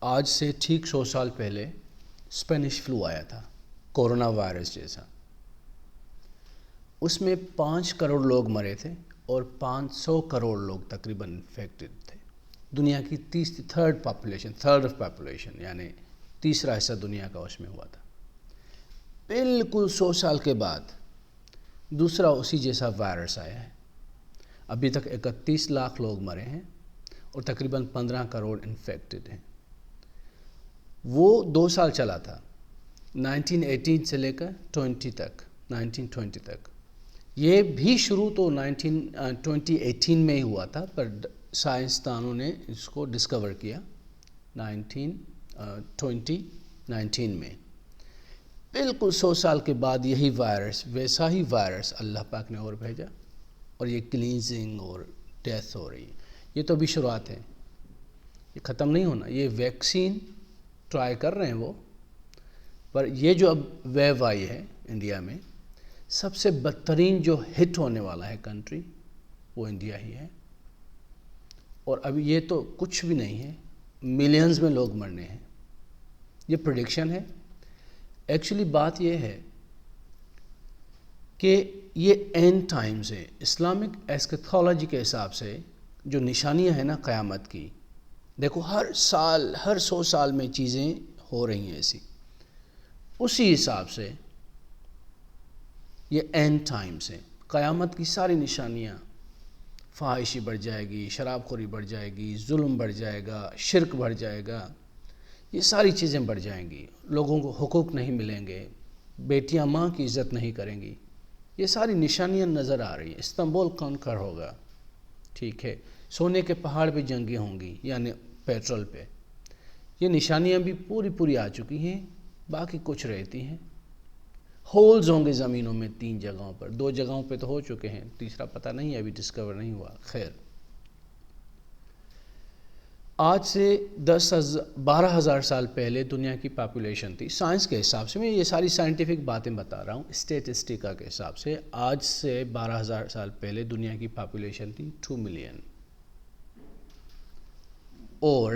آج سے ٹھیک 100 سال پہلے اسپینش فلو آیا تھا، کورونا وائرس جیسا۔ اس میں 5 کروڑ لوگ مرے تھے اور 500 کروڑ لوگ تقریباً انفیکٹڈ تھے۔ دنیا کی تھرڈ آف پاپولیشن یعنی تیسرا حصہ دنیا کا اس میں ہوا تھا۔ بالکل 100 سال کے بعد دوسرا اسی جیسا وائرس آیا ہے۔ ابھی تک 31 لاکھ لوگ مرے ہیں اور تقریباً 15 کروڑ انفیکٹڈ ہیں۔ وہ 2 سال چلا تھا، 1918 سے لے کر 1920 تک۔ یہ بھی شروع تو 2018 میں ہی ہوا تھا، پر سائنسدانوں نے اس کو ڈسکور کیا 2019 میں۔ بالکل 100 سال کے بعد یہی وائرس، ویسا ہی وائرس اللہ پاک نے اور بھیجا، اور یہ کلینزنگ اور ڈیتھ ہو رہی ہے۔ یہ تو ابھی شروعات ہے، یہ ختم نہیں ہونا۔ یہ ویکسین ٹرائی کر رہے ہیں وہ، پر یہ جو اب ویو آئی ہے انڈیا میں، سب سے بدترین جو ہٹ ہونے والا ہے کنٹری وہ انڈیا ہی ہے۔ اور اب یہ تو کچھ بھی نہیں ہے، ملینز میں لوگ مرنے ہیں، یہ پریڈکشن ہے۔ ایکچولی بات یہ ہے کہ یہ اینڈ ٹائمز ہے۔ اسلامک ایسکیتھولوجی کے حساب سے جو نشانیاں ہیں نا قیامت کی، دیکھو ہر 100 سال میں چیزیں ہو رہی ہیں ایسی، اسی حساب سے یہ اینڈ ٹائمز ہیں۔ قیامت کی ساری نشانیاں، فحاشی بڑھ جائے گی، شراب خوری بڑھ جائے گی، ظلم بڑھ جائے گا، شرک بڑھ جائے گا، یہ ساری چیزیں بڑھ جائیں گی۔ لوگوں کو حقوق نہیں ملیں گے، بیٹیاں ماں کی عزت نہیں کریں گی، یہ ساری نشانیاں نظر آ رہی ہیں۔ استنبول کنکر ہوگا، ٹھیک ہے، سونے کے پہاڑ پہ جنگیں ہوں گی، یعنی پیٹرول پہ۔ یہ نشانیاں بھی پوری آ چکی ہیں، باقی کچھ رہتی ہیں۔ ہولز ہوں گے زمینوں میں 3 جگہوں پر، 2 جگہوں پہ تو ہو چکے ہیں، تیسرا پتہ نہیں ہے، ابھی ڈسکور نہیں ہوا۔ خیر، آج سے 12,000 سال پہلے دنیا کی پاپولیشن تھی، سائنس کے حساب سے، میں یہ ساری سائنٹیفک باتیں بتا رہا ہوں، اسٹیٹسٹکا کے حساب سے آج سے 12,000 سال پہلے دنیا کی پاپولیشن تھی 2 ملین، اور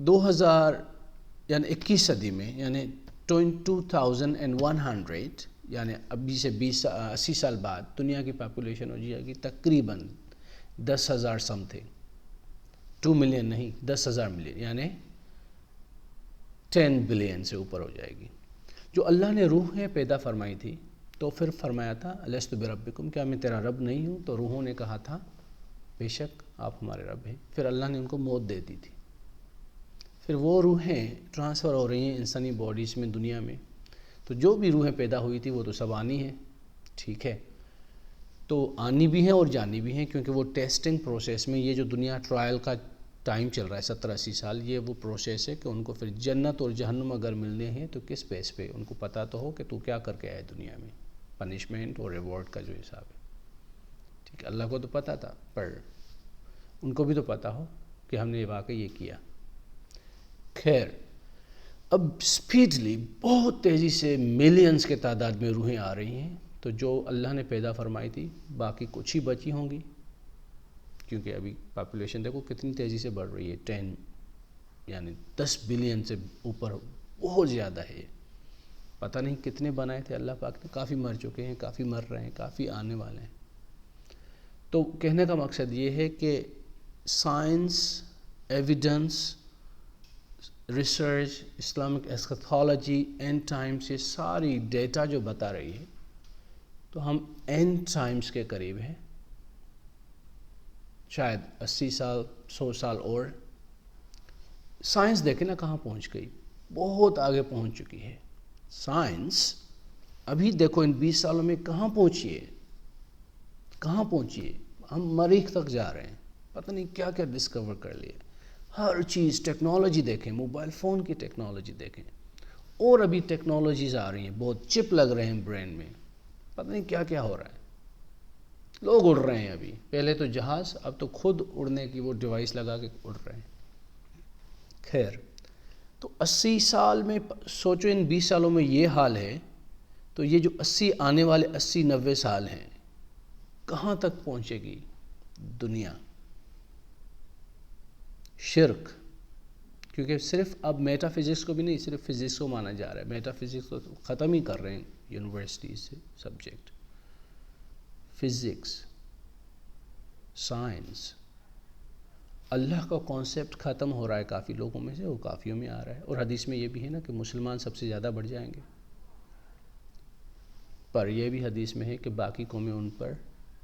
21 صدی میں یعنی 2100 یعنی ابھی سے 80 سال بعد دنیا کی پاپولیشن ہو جائے گی تقریباً 10,000 سم تھنگ، 2 ملین نہیں، 10,000 ملین، یعنی 10 بلین سے اوپر ہو جائے گی۔ جو اللہ نے روحیں پیدا فرمائی تھی تو پھر فرمایا تھا الست بربکم، کیا میں تیرا رب نہیں ہوں؟ تو روحوں نے کہا تھا بے شک آپ ہمارے رب ہیں۔ پھر اللہ نے ان کو موت دے دی تھی، پھر وہ روحیں ٹرانسفر ہو رہی ہیں انسانی باڈیز میں دنیا میں۔ تو جو بھی روحیں پیدا ہوئی تھی وہ تو سب آنی ہیں، ٹھیک ہے، تو آنی بھی ہیں اور جانی بھی ہیں، کیونکہ وہ ٹیسٹنگ پروسیس میں، یہ جو دنیا ٹرائل کا ٹائم چل رہا ہے 70-80 سال، یہ وہ پروسیس ہے کہ ان کو پھر جنت اور جہنم اگر ملنے ہیں تو کس بیس پہ، ان کو پتہ تو ہو کہ تو کیا کر کے آئے دنیا میں، پنشمنٹ اور ریوارڈ کا جو حساب ہے، ٹھیک ہے۔ اللہ کو تو پتہ تھا، پر ان کو بھی تو پتہ ہو کہ ہم نے واقعی یہ کیا۔ خیر، اب سپیڈلی بہت تیزی سے ملینز کے تعداد میں روحیں آ رہی ہیں، تو جو اللہ نے پیدا فرمائی تھی باقی کچھ ہی بچی ہوں گی، کیونکہ ابھی پاپولیشن دیکھو کتنی تیزی سے بڑھ رہی ہے، 10 بلین سے اوپر، بہت زیادہ ہے۔ پتہ نہیں کتنے بنائے تھے اللہ پاک نے، کافی مر چکے ہیں، کافی مر رہے ہیں، کافی آنے والے ہیں۔ تو کہنے کا مقصد یہ ہے کہ science, evidence, research, Islamic eschatology, and times, یہ ساری ڈیٹا جو بتا رہی ہے، تو ہم اینڈ ٹائمز کے قریب ہیں، شاید 80 سال 100 سال اور۔ سائنس دیکھیں نا کہاں پہنچ گئی، بہت آگے پہنچ چکی ہے سائنس۔ ابھی دیکھو ان 20 سالوں میں کہاں پہنچی ہے، ہم مریخ تک جا رہے ہیں، پتہ نہیں کیا کیا ڈسکور کر لیا۔ ہر چیز، ٹیکنالوجی دیکھیں، موبائل فون کی ٹیکنالوجی دیکھیں، اور ابھی ٹیکنالوجیز آ رہی ہیں، بہت چپ لگ رہے ہیں برین میں، پتہ نہیں کیا کیا ہو رہا ہے۔ لوگ اڑ رہے ہیں ابھی، پہلے تو جہاز، اب تو خود اڑنے کی وہ ڈیوائس لگا کے اڑ رہے ہیں۔ خیر، تو 80 سال میں سوچو ان 20 سالوں میں یہ حال ہے، تو یہ جو آنے والے 80-90 سال ہیں، کہاں تک پہنچے گی دنیا؟ شرک، کیونکہ صرف اب میٹا فزکس کو بھی نہیں، صرف فزکس کو مانا جا رہا ہے، میٹا فزکس کو ختم ہی کر رہے ہیں یونیورسٹیز سے سبجیکٹ. فزکس، سائنس، اللہ کا کانسیپٹ ختم ہو رہا ہے کافی لوگوں میں سے، وہ کافیوں میں آ رہا ہے. اور حدیث میں یہ بھی ہے نا کہ مسلمان سب سے زیادہ بڑھ جائیں گے، پر یہ بھی حدیث میں ہے کہ باقی قومیں ان پر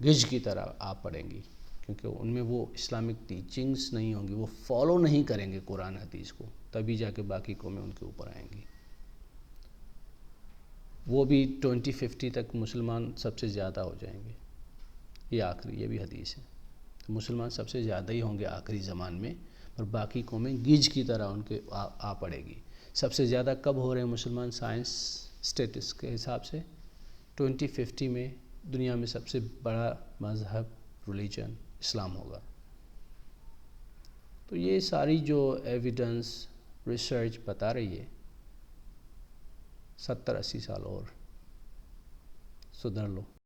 گج کی طرح آ پڑیں گی، کیونکہ ان میں وہ اسلامک ٹیچنگز نہیں ہوں گی، وہ فالو نہیں کریں گے قرآن حدیث کو، تبھی جا کے باقی قومیں ان کے اوپر آئیں گی. وہ بھی 2050 تک مسلمان سب سے زیادہ ہو جائیں گے، یہ آخری، یہ بھی حدیث ہے. تو مسلمان سب سے زیادہ ہی ہوں گے آخری زمان میں، اور باقی قومیں گیج کی طرح ان کے آ پڑے گی. سب سے زیادہ کب ہو رہے ہیں مسلمان سائنس سٹیٹس کے حساب سے؟ 2050 میں دنیا میں سب سے بڑا مذہب ریلیجن اسلام ہوگا. تو یہ ساری جو ایویڈنس ریسرچ بتا رہی ہے، 70-80 سال اور سدھر لو.